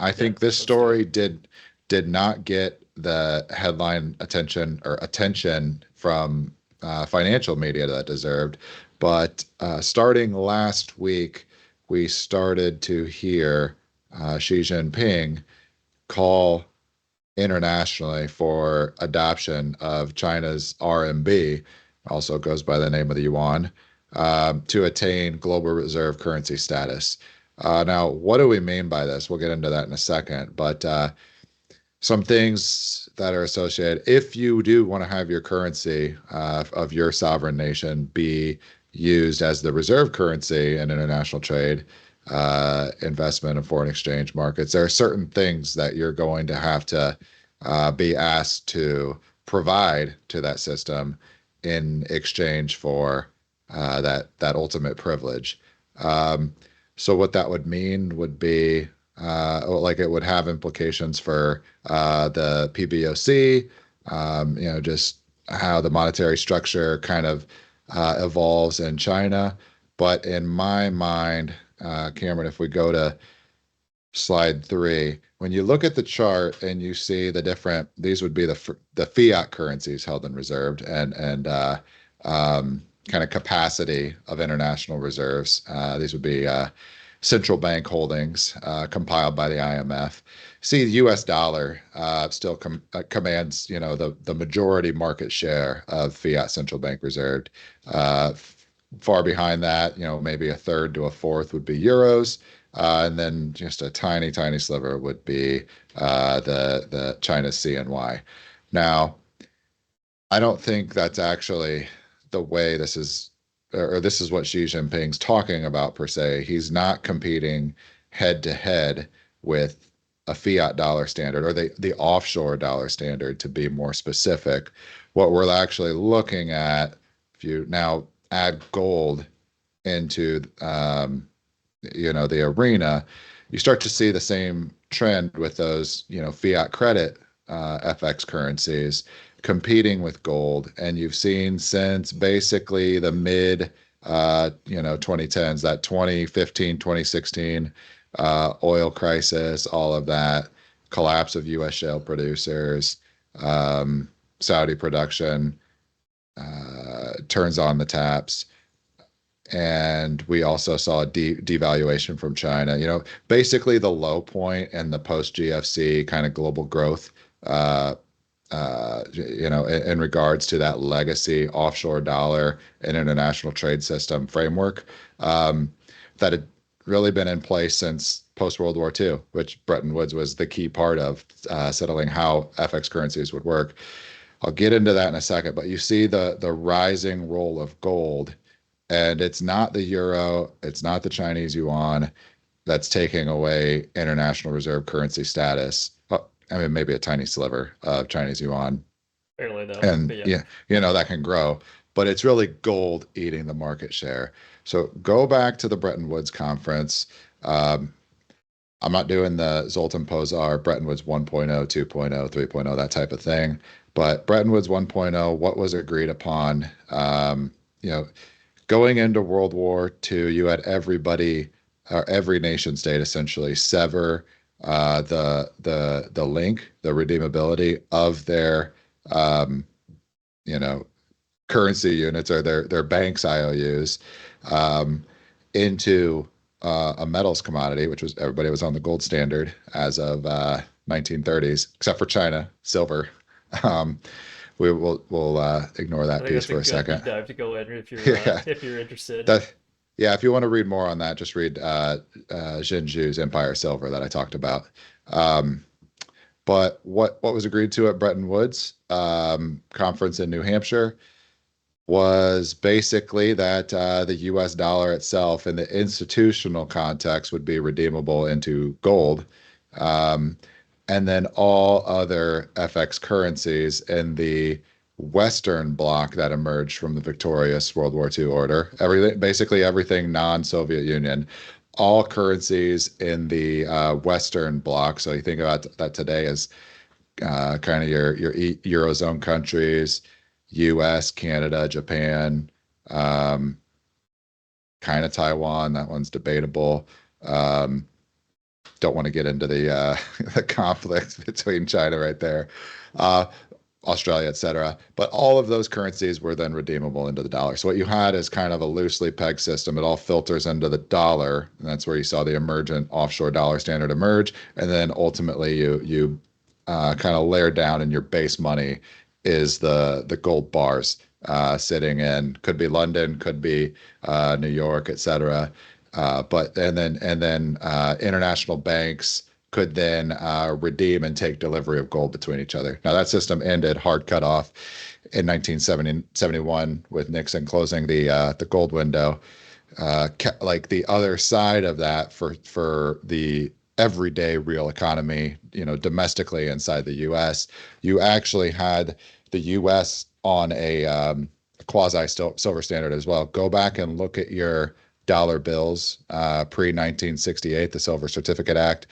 I Yeah, think this let's do it. story did not get the headline attention from financial media that it deserved. But starting last week, we started to hear Xi Jinping call internationally for adoption of China's RMB, also goes by the name of the Yuan, to attain global reserve currency status. Now, what do we mean by this? We'll get into that in a second, but some things that are associated. If you do want to have your currency of your sovereign nation be used as the reserve currency in international trade, investment and foreign exchange markets, there are certain things that you're going to have to be asked to provide to that system in exchange for that ultimate privilege. Um, so what that would mean would be like it would have implications for the PBOC, just how the monetary structure kind of evolves in China. But in my mind, Cameron, if we go to slide 3, when you look at the chart and you see the different, these would be the fiat currencies held and reserved, and kind of capacity of international reserves. These would be central bank holdings compiled by the IMF. See, the U.S. dollar still commands, the majority market share of fiat central bank reserved. Uh, Far behind that, maybe a third to a fourth would be euros. And then just a tiny, tiny sliver would be the China CNY. Now, I don't think that's actually the way this is, or this is what Xi Jinping's talking about per se. He's not competing head to head with a fiat dollar standard or the offshore dollar standard, to be more specific. What we're actually looking at, if you now add gold into the arena, you start to see the same trend with those, fiat credit FX currencies competing with gold. And you've seen since basically the mid 2010s, that 2015, 2016 oil crisis, all of that collapse of US shale producers, Saudi production turns on the taps, and we also saw a devaluation from China. Basically the low point in the post GFC kind of global growth. In regards to that legacy offshore dollar and international trade system framework, that had really been in place since post World War II, which Bretton Woods was the key part of settling how FX currencies would work. I'll get into that in a second, but you see the rising role of gold, and it's not the euro, it's not the Chinese yuan that's taking away international reserve currency status. I mean, maybe a tiny sliver of Chinese yuan, Barely though, and but yeah. yeah, that can grow, but it's really gold eating the market share. So go back to the Bretton Woods conference. Um, I'm not doing the Zoltan Pozar Bretton Woods 1.0, 2.0, 3.0, that type of thing. But Bretton Woods 1.0, what was agreed upon? You know, Going into World War II, you had everybody, or every nation state essentially sever the link, the redeemability of their um, you know currency units or their banks IOUs um, into a metals commodity, which was everybody was on the gold standard as of 1930s, except for China, silver. Um, we'll ignore I that think piece that's a for a good deep second. dive to go in Yeah, if you're interested. that yeah. If you want to read more on that, just read Jin Zhu's Empire Silver that I talked about. Um, but what was agreed to at Bretton Woods conference in New Hampshire was basically that the U.S. dollar itself, in the institutional context, would be redeemable into gold, um, and then all other FX currencies in the Western bloc that emerged from the victorious World War II order, basically everything non-Soviet Union, all currencies in the Western bloc. So you think about that today as kind of your Eurozone countries, U.S., Canada, Japan, um, kind of Taiwan. That one's debatable. Um, don't want to get into the the conflict between China right there, uh, Australia, et cetera. But all of those currencies were then redeemable into the dollar. So what you had is kind of a loosely pegged system. It all filters into the dollar, and that's where you saw the emergent offshore dollar standard emerge. And then ultimately, you kind of layer down, and your base money is the gold bars sitting in, could be London, could be New York, et cetera. But and then international banks could then redeem and take delivery of gold between each other. Now that system ended hard cut off in 1971 with Nixon closing the gold window. Like the other side of that for the everyday real economy, domestically inside the U.S., you actually had the U.S. on a quasi silver standard as well. Go back and look at your dollar bills pre 1968, the Silver Certificate Act.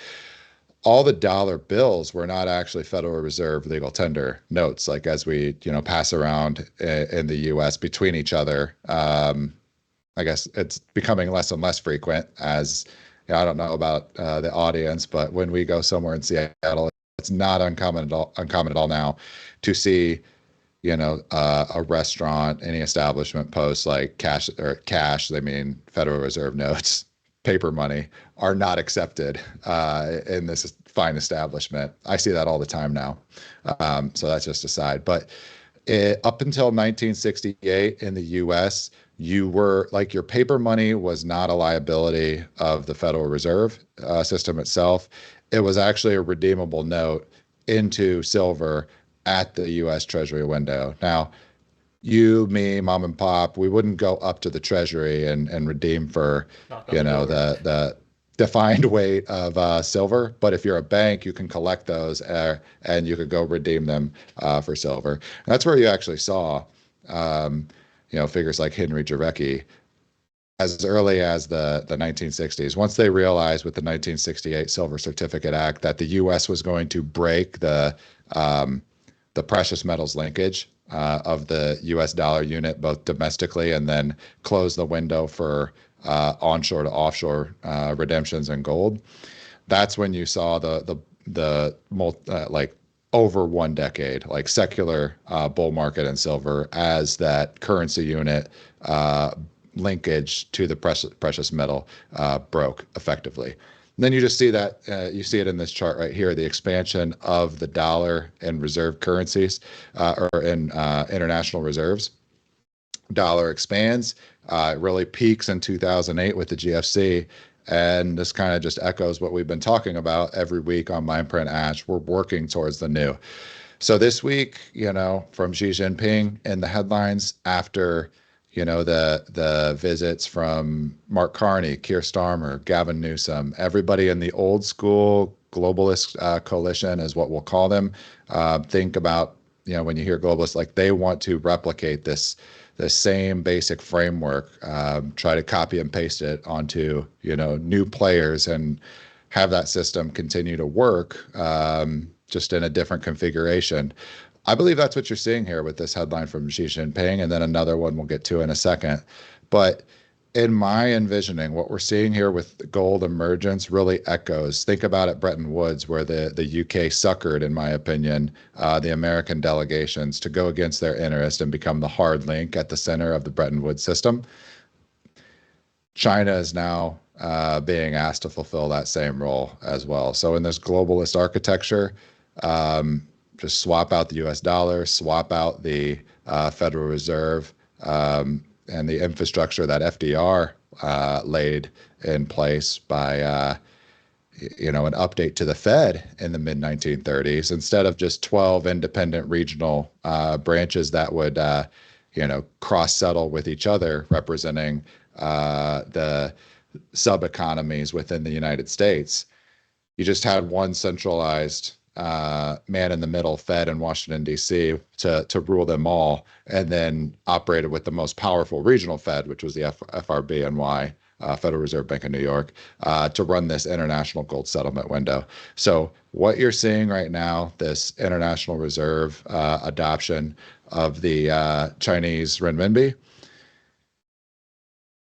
All the dollar bills were not actually Federal Reserve legal tender notes, like as we pass around in the U.S. between each other. I guess it's becoming less and less frequent as I don't know about the audience, but when we go somewhere in Seattle, it's not uncommon at all now to see, a restaurant, any establishment post like cash, they mean Federal Reserve notes, paper money are not accepted in this fine establishment. I see that all the time now. So that's just a side. But up until 1968 in the US, you were like your paper money was not a liability of the Federal Reserve system itself. It was actually a redeemable note into silver at the US Treasury window. Now, you, me, mom and pop, we wouldn't go up to the Treasury and redeem for, Knock on the door. the defined weight of silver. But if you're a bank, you can collect those and you could go redeem them for silver. And that's where you actually saw, figures like Henry Jarecki as early as the 1960s. Once they realized with the 1968 Silver Certificate Act that the U.S. was going to break the precious metals linkage of the U.S. dollar unit, both domestically and then close the window for onshore to offshore redemptions in gold. That's when you saw like over 1 decade, like secular bull market in silver as that currency unit linkage to the precious metal broke effectively. And then you just see that you see it in this chart right here, the expansion of the dollar and reserve currencies or in international reserves. Dollar expands, it really peaks in 2008 with the GFC. And this kind of just echoes what we've been talking about every week on Mindprint Ash. We're working towards the new. So this week, from Xi Jinping in the headlines after, the visits from Mark Carney, Keir Starmer, Gavin Newsom, everybody in the old school globalist coalition is what we'll call them. Think about, when you hear globalist, like they want to replicate the same basic framework, try to copy and paste it onto, new players and have that system continue to work just in a different configuration. I believe that's what you're seeing here with this headline from Xi Jinping, and then another one we'll get to in a second. But in my envisioning, what we're seeing here with gold emergence really echoes. Think about it, Bretton Woods, where the UK suckered, in my opinion, the American delegations to go against their interest and become the hard link at the center of the Bretton Woods system. China is now being asked to fulfill that same role as well. So in this globalist architecture, just swap out the US dollar, swap out the Federal Reserve, and the infrastructure that FDR laid in place by, an update to the Fed in the mid-1930s, instead of just 12 independent regional branches that would, cross-settle with each other, representing the sub-economies within the United States. You just had one centralized man in the middle, Fed in Washington, D.C., to rule them all, and then operated with the most powerful regional Fed, which was the FRBNY, Federal Reserve Bank of New York, to run this international gold settlement window. So what you're seeing right now, this international reserve adoption of the Chinese RMB,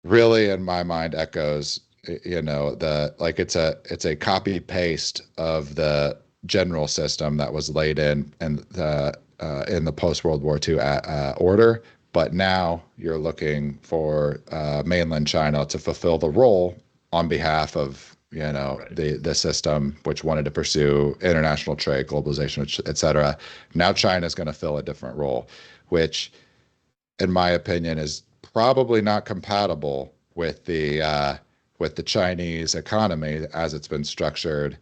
really, in my mind, echoes it's a copy paste of the general system that was laid in the post World War II order. But now you're looking for mainland China to fulfill the role on behalf of Right. the system, which wanted to pursue international trade, globalization, et cetera. Now China is going to fill a different role, which, in my opinion, is probably not compatible with the Chinese economy as it's been structured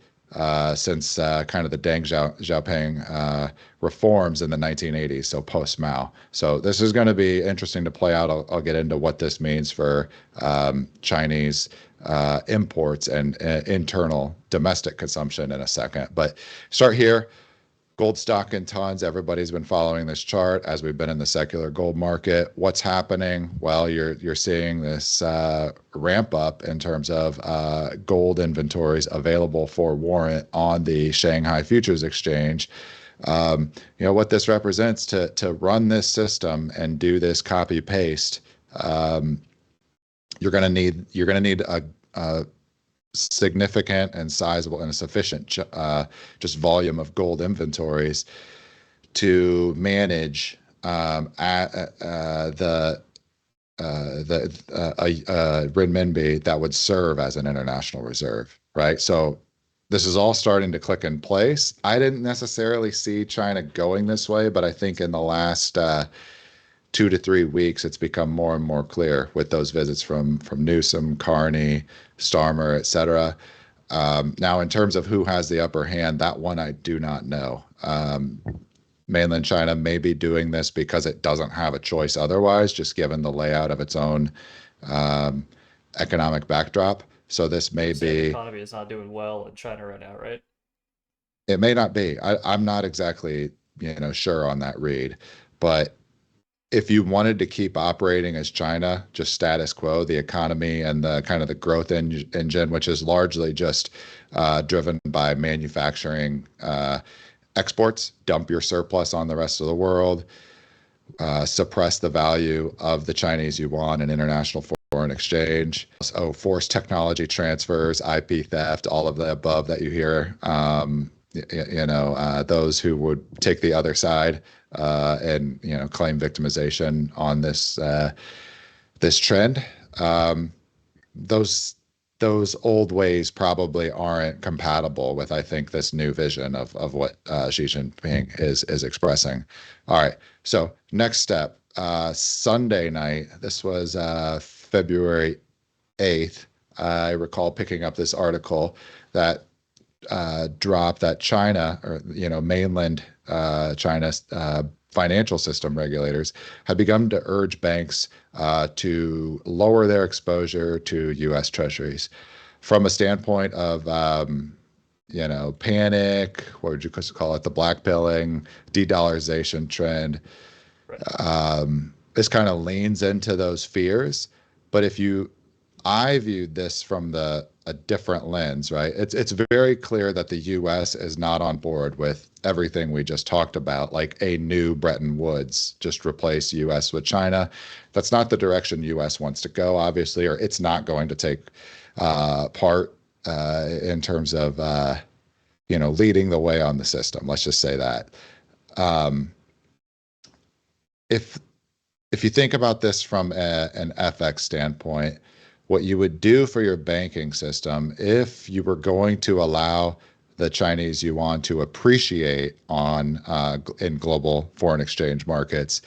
since kind of the Deng Xiaoping reforms in the 1980s, so post Mao. So this is going to be interesting to play out. I'll get into what this means for Chinese imports and internal domestic consumption in a second. But start here. Gold stock in tons. Everybody's been following this chart as we've been in the secular gold market. What's happening? Well, you're seeing this ramp up in terms of gold inventories available for warrant on the Shanghai Futures Exchange. What this represents to run this system and do this copy paste. You're going to need a significant and sizable and a sufficient just volume of gold inventories to manage the renminbi that would serve as an international reserve, right? So this is all starting to click in place. I didn't necessarily see China going this way, but I think in the last 2 to 3 weeks, it's become more and more clear with those visits from Newsom, Carney, Starmer, et cetera. Now, in terms of who has the upper hand, that one I do not know. Mainland China may be doing this because it doesn't have a choice otherwise, just given the layout of its own economic backdrop. So this may The be, economy is not doing well in China right now, right? it may not be. I'm not exactly, sure on that read, but if you wanted to keep operating as China, just status quo, the economy and the kind of the growth engine, which is largely just driven by manufacturing exports, dump your surplus on the rest of the world, suppress the value of the Chinese yuan and international foreign exchange, so force technology transfers, IP theft, all of the above that you hear. Those who would take the other side and claim victimization on this trend. Those old ways probably aren't compatible with, I think, this new vision of what Xi Jinping is expressing. All right. So next step, Sunday night. This was February 8th. I recall picking up this article that drop that China or mainland China's financial system regulators had begun to urge banks to lower their exposure to U.S. Treasuries from a standpoint of panic. What would you call it? The blackpilling, de-dollarization trend. Right. This kind of leans into those fears, but I viewed this from a different lens, right? It's very clear that the U.S. is not on board with everything we just talked about, like a new Bretton Woods, just replace U.S. with China. That's not the direction U.S. wants to go, obviously, or it's not going to take part in terms of leading the way on the system. Let's just say that. If if you think about this from an FX standpoint, what you would do for your banking system if you were going to allow the Chinese yuan to appreciate in global foreign exchange markets,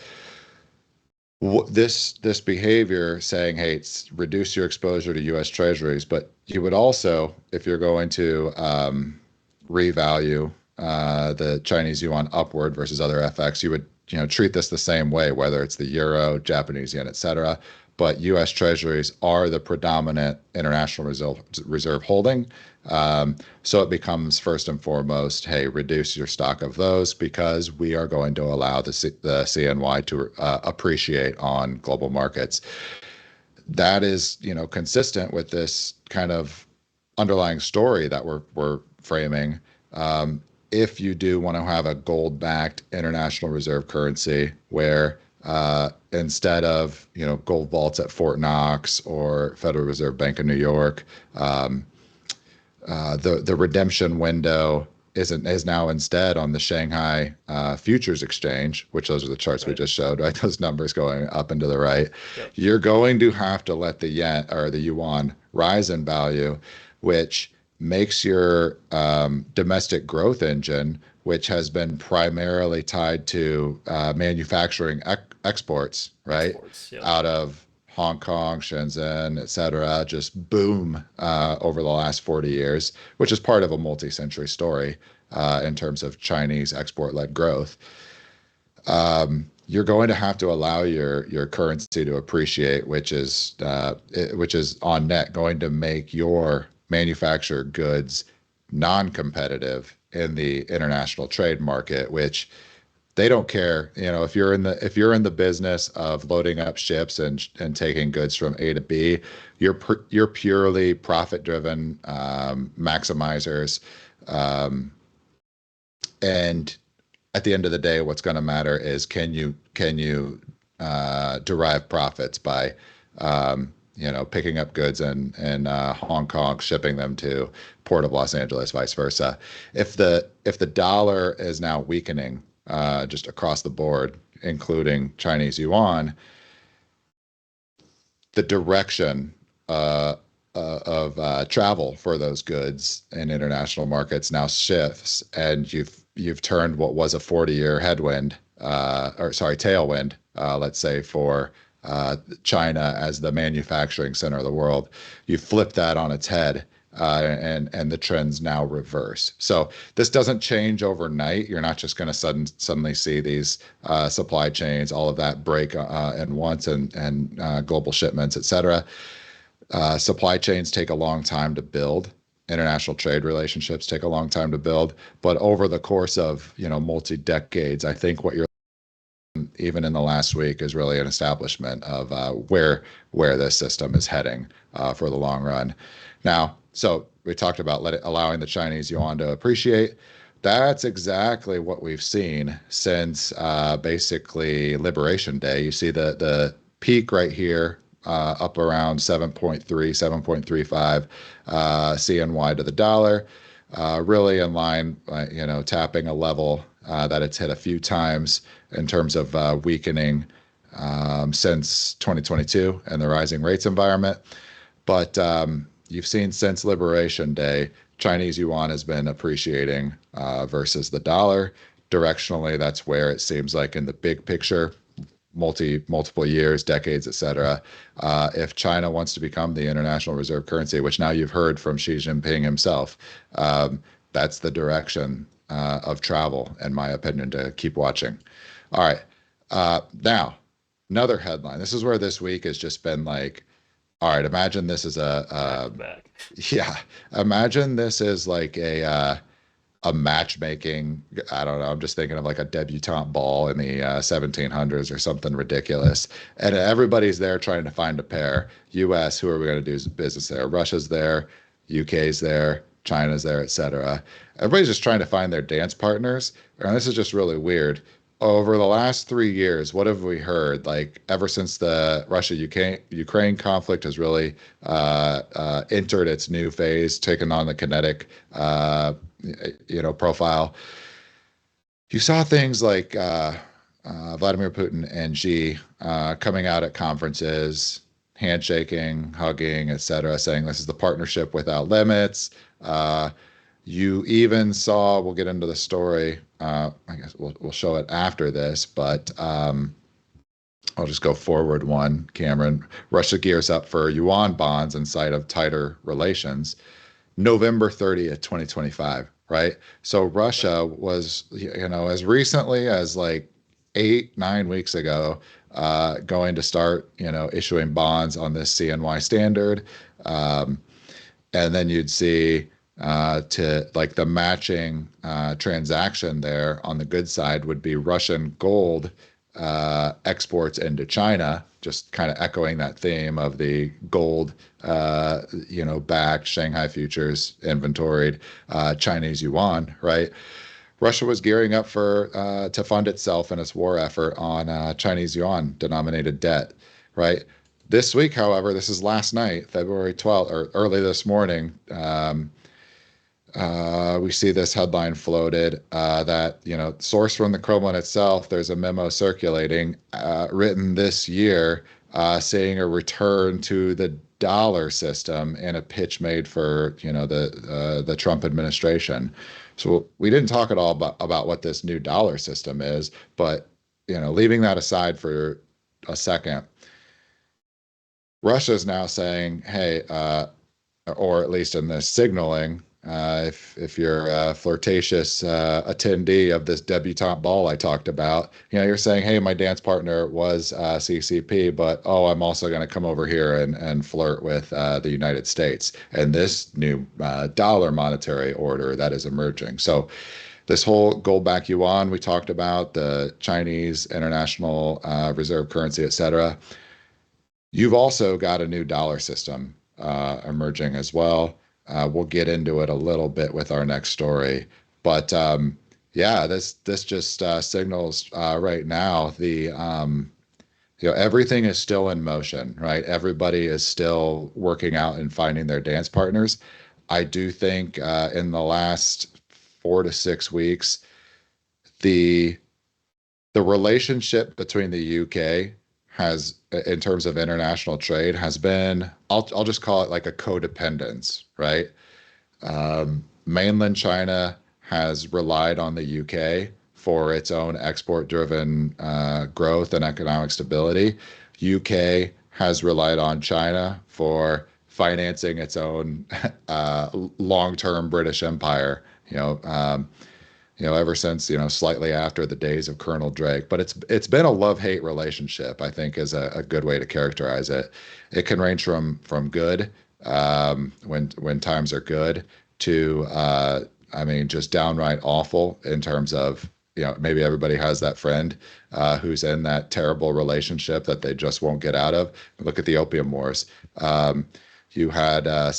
this behavior saying, hey, reduce your exposure to U.S. Treasuries, but you would also, if you're going to revalue the Chinese yuan upward versus other FX, you would treat this the same way, whether it's the euro, Japanese yen, et cetera. But U.S. Treasuries are the predominant international reserve holding. So it becomes first and foremost, hey, reduce your stock of those because we are going to allow the CNY to appreciate on global markets. That is, consistent with this kind of underlying story that we're framing. If you do want to have a gold-backed international reserve currency where instead of gold vaults at Fort Knox or Federal Reserve Bank of New York. The redemption window is now instead on the Shanghai Futures Exchange, which those are the charts we Right. just showed, right? Those numbers going up and to the right. Yep. You're going to have to let the yen or the yuan rise in value, which makes your domestic growth engine, which has been primarily tied to manufacturing exports, right, Exports. Yep. out of Hong Kong, Shenzhen, et cetera, just boom over the last 40 years, which is part of a multi-century story in terms of Chinese export-led growth. You're going to have to allow your currency to appreciate, which is on net going to make your manufactured goods non-competitive in the international trade market, which they don't care. If you're in the business of loading up ships and taking goods from A to B, you're purely profit driven maximizers, and at the end of the day, what's going to matter is can you derive profits by picking up goods in Hong Kong, shipping them to Port of Los Angeles, vice versa. If the dollar is now weakening just across the board, including Chinese yuan, the direction of travel for those goods in international markets now shifts, and you've turned what was a 40-year headwind, or sorry, tailwind, let's say for China as the manufacturing center of the world. You flip that on its head, and the trends now reverse. So this doesn't change overnight. You're not just going to suddenly see these supply chains, all of that break at once, and global shipments, et cetera. Supply chains take a long time to build. International trade relationships take a long time to build. But over the course of multi-decades, I think what you're even in the last week is really an establishment of where this system is heading for the long run. Now, so we talked about allowing the Chinese yuan to appreciate. That's exactly what we've seen since basically Liberation Day. You see the peak right here, up around 7.3, 7.35 CNY to the dollar, really in line, tapping a level that it's hit a few times in terms of weakening since 2022 and the rising rates environment. But you've seen since Liberation Day, Chinese yuan has been appreciating versus the dollar. Directionally, that's where it seems like in the big picture, multiple years, decades, et cetera. If China wants to become the international reserve currency, which now you've heard from Xi Jinping himself, that's the direction of travel, in my opinion, to keep watching. All right. Now, another headline. This is where this week has just been like, all right, imagine this is Back. yeah, imagine this is like a matchmaking, I don't know, I'm just thinking of like a debutante ball in the 1700s or something ridiculous. And everybody's there trying to find a pair. US, who are we going to do business there? Russia's there, UK's there, China's there, et cetera. Everybody's just trying to find their dance partners. And this is just really weird. Over the last 3 years, what have we heard? Like ever since the Russia-Ukraine conflict has really entered its new phase, taken on the kinetic, profile. You saw things like Vladimir Putin and Xi coming out at conferences, handshaking, hugging, et cetera, saying this is the partnership without limits. You even saw, we'll get into the story, I guess we'll show it after this, but I'll just go forward one, Cameron. Russia gears up for yuan bonds in sight of tighter relations. November 30th, 2025, right? So Russia was, as recently as like 8-9 weeks ago, going to start, issuing bonds on this CNY standard. And then you'd see to like the matching transaction there on the good side would be Russian gold exports into China, just kind of echoing that theme of the gold, backed Shanghai Futures inventoried Chinese yuan, right? Russia was gearing up for to fund itself in its war effort on Chinese yuan denominated debt, right? This week, however, this is last night, February 12th, or early this morning. We see this headline floated that, source from the Kremlin itself, there's a memo circulating written this year saying a return to the dollar system and a pitch made for, the Trump administration. So we didn't talk at all about what this new dollar system is, but, leaving that aside for a second, Russia is now saying, hey, or at least in this signaling, if you're a flirtatious attendee of this debutante ball I talked about, you're saying, hey, my dance partner was CCP, but I'm also going to come over here and flirt with the United States and this new dollar monetary order that is emerging. So this whole gold-backed yuan we talked about, the Chinese international reserve currency, et cetera. You've also got a new dollar system emerging as well. We'll get into it a little bit with our next story, but yeah, this just signals right now everything is still in motion, right? Everybody is still working out and finding their dance partners. I do think in the last 4 to 6 weeks, the relationship between the UK has, in terms of international trade, has been, I'll just call it like a codependence, right? Mainland China has relied on the UK for its own export-driven growth and economic stability. UK has relied on China for financing its own long-term British empire. Ever since, slightly after the days of Colonel Drake. But it's been a love-hate relationship, I think, is a good way to characterize it. It can range from good, when times are good, to just downright awful in terms of, maybe everybody has that friend who's in that terrible relationship that they just won't get out of. Look at the Opium Wars. You had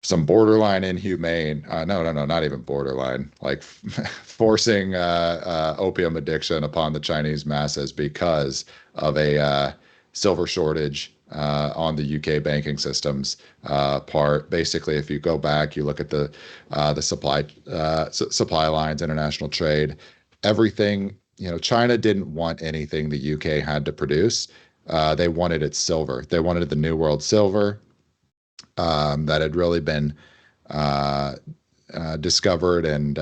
some borderline inhumane, no, not even borderline, like forcing opium addiction upon the Chinese masses because of a silver shortage on the UK banking systems part. Basically, if you go back, you look at the supply lines, international trade, everything. China didn't want anything the UK had to produce. They wanted its silver. They wanted the New World silver. That had really been discovered and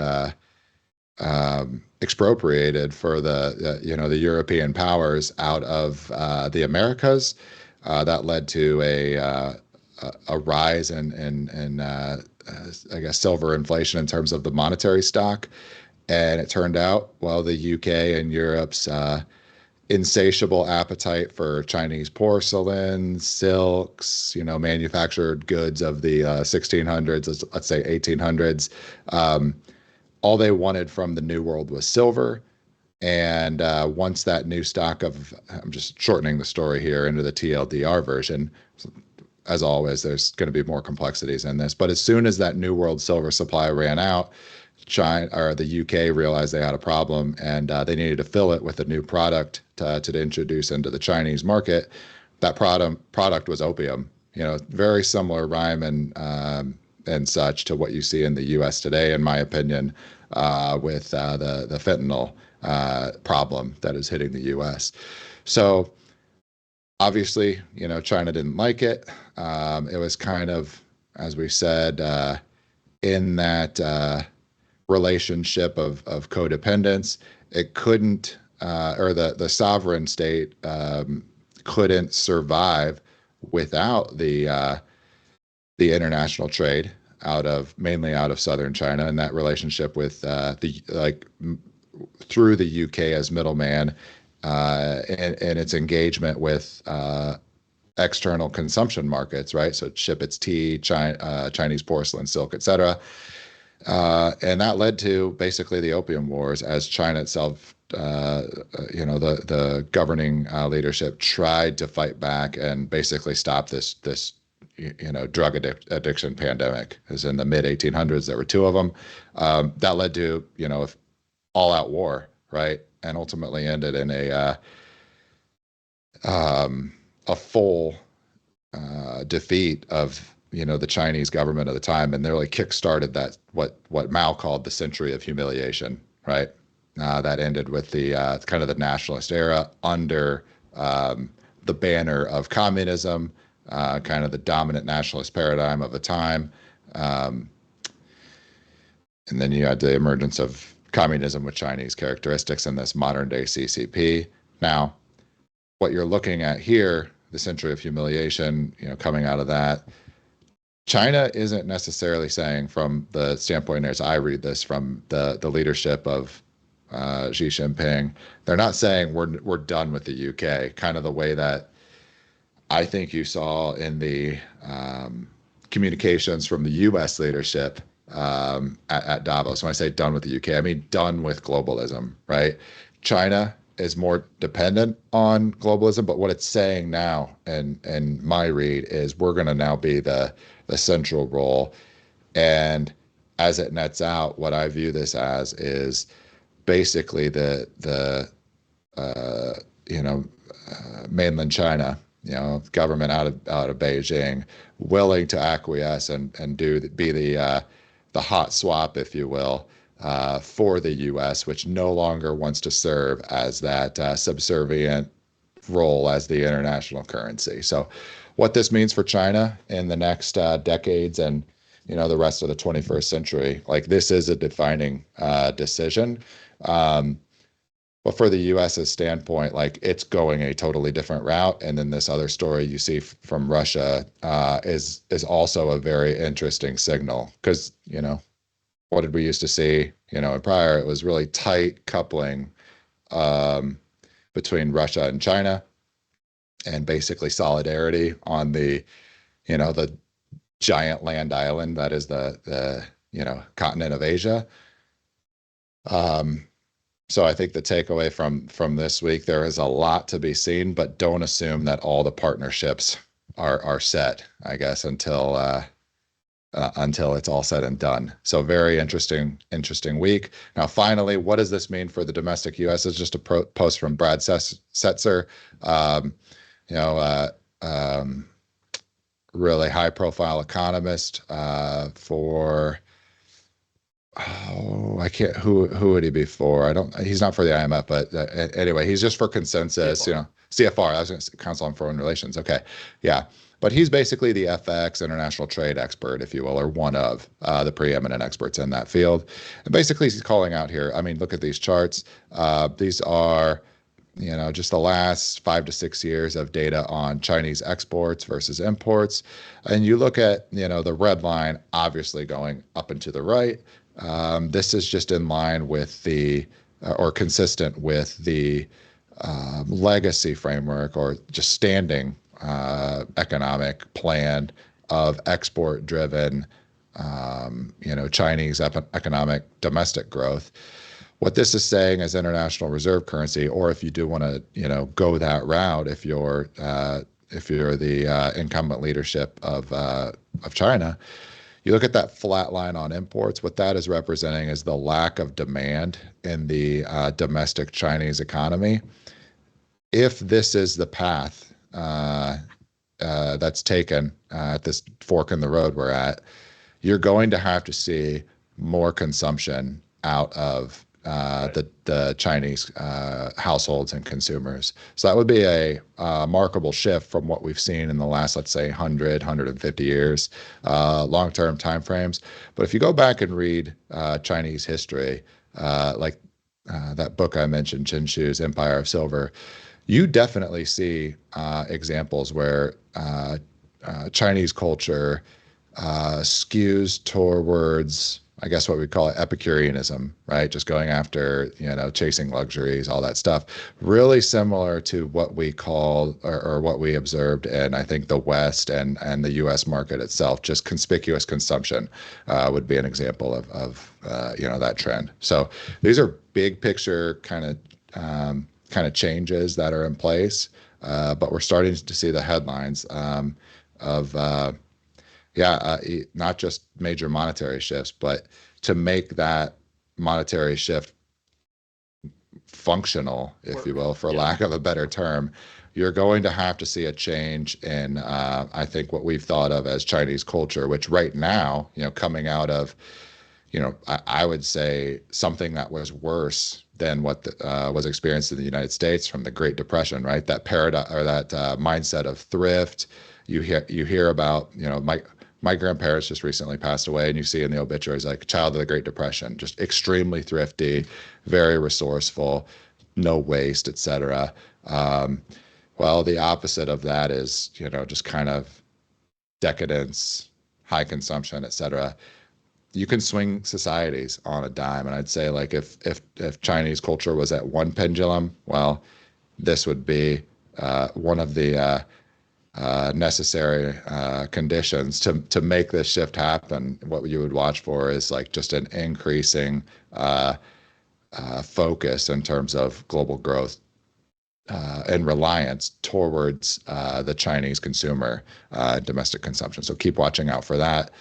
expropriated for the European powers out of the Americas. That led to a rise in I guess silver inflation in terms of the monetary stock, and it turned out, well, the UK and Europe's insatiable appetite for Chinese porcelain, silks, manufactured goods of the 1600s, let's say 1800s. All they wanted from the New World was silver. And once that new stock of, I'm just shortening the story here into the TLDR version. As always, there's going to be more complexities in this. But as soon as that New World silver supply ran out, China or the UK realized they had a problem, and they needed to fill it with a new product to introduce into the Chinese market. That product was opium. Very similar rhyme and such to what you see in the U.S. today, in my opinion, with the fentanyl problem that is hitting the U.S. So obviously, China didn't like it. It was kind of, as we said, in that relationship of codependence. It couldn't, or the sovereign state couldn't survive without the international trade mainly out of southern China, and that relationship with through the UK as middleman, and its engagement with external consumption markets, right? So ship its tea, Chinese porcelain, silk, etc. And that led to basically the Opium Wars, as China itself, the governing leadership tried to fight back and basically stop this drug addiction pandemic. As in the mid 1800s, there were two of them. That led to all-out war, right, and ultimately ended in a full defeat of the Chinese government at the time, and nearly kickstarted that what Mao called the century of humiliation, right? That ended with the kind of the nationalist era under the banner of communism, kind of the dominant nationalist paradigm of the time. And then you had the emergence of communism with Chinese characteristics in this modern day CCP. Now, what you're looking at here, the century of humiliation, coming out of that, China isn't necessarily saying, from the standpoint as I read this from the leadership of Xi Jinping, they're not saying we're done with the UK, kind of the way that I think you saw in the communications from the US leadership at Davos. When I say done with the UK, I mean done with globalism, right? China is more dependent on globalism, but what it's saying now, and my read, is we're going to now be the central role. And as it nets out, what I view this as is basically the mainland China, government out of Beijing, willing to acquiesce and be the hot swap, if you will, for the U.S., which no longer wants to serve as that subservient role as the international currency. So what this means for China in the next decades and the rest of the 21st century, like, this is a defining decision. But for the U.S.'s standpoint, like, it's going a totally different route. And then this other story you see from Russia is also a very interesting signal, because what did we used to see in prior? It was really tight coupling between Russia and China, and basically solidarity on the giant land island that is the continent of Asia. So I think the takeaway from this week, there is a lot to be seen, but don't assume that all the partnerships are set, I guess, until it's all said and done. So very interesting week. Now, finally, what does this mean for the domestic U.S.? It's just a post from Brad Setzer, really high-profile economist for. Oh, I can't. Who would he be for? I don't. He's not for the IMF, but anyway, he's just for consensus. CFR. CFR. I was going to say Council on Foreign Relations. Okay, yeah, but he's basically the FX, international trade expert, if you will, or one of the preeminent experts in that field. And basically, he's calling out here. I mean, look at these charts. These are just the last 5 to 6 years of data on Chinese exports versus imports. And you look at, the red line obviously going up and to the right. This is just in line with or consistent with the legacy framework, or just standing economic plan of export-driven, Chinese economic domestic growth. What this is saying as international reserve currency, or if you do want to, go that route, if you're the incumbent leadership of China, you look at that flat line on imports. What that is representing is the lack of demand in the domestic Chinese economy. If this is the path that's taken at this fork in the road we're at, you're going to have to see more consumption out of the Chinese households and consumers. So that would be a remarkable shift from what we've seen in the last, let's say, 150 years, long-term timeframes. But if you go back and read Chinese history, like that book I mentioned, Qin Shu's Empire of Silver, you definitely see examples where Chinese culture skews towards, I guess, what we call it Epicureanism, right? Just going after, chasing luxuries, all that stuff. Really similar to what we call, or what we observed in, I think, the West and the U.S. market itself. Just conspicuous consumption would be an example of that trend. So these are big picture kind of changes that are in place, but we're starting to see the headlines of Yeah, not just major monetary shifts, but to make that monetary shift functional, if you Work. will, for Yeah. lack of a better term, you're going to have to see a change in, I think, what we've thought of as Chinese culture, which right now, coming out of, I would say something that was worse than what was experienced in the United States from the Great Depression, right? That paradigm or that mindset of thrift. You hear about, my grandparents just recently passed away, and you see in the obituaries like child of the Great Depression, just extremely thrifty, very resourceful, no waste, etc. Um, well, the opposite of that is, just kind of decadence, high consumption, etc. You can swing societies on a dime, and I'd say like if Chinese culture was at one pendulum, well, this would be one of the necessary conditions to make this shift happen. What you would watch for is like just an increasing focus in terms of global growth and reliance towards the Chinese consumer, domestic consumption. So keep watching out for that.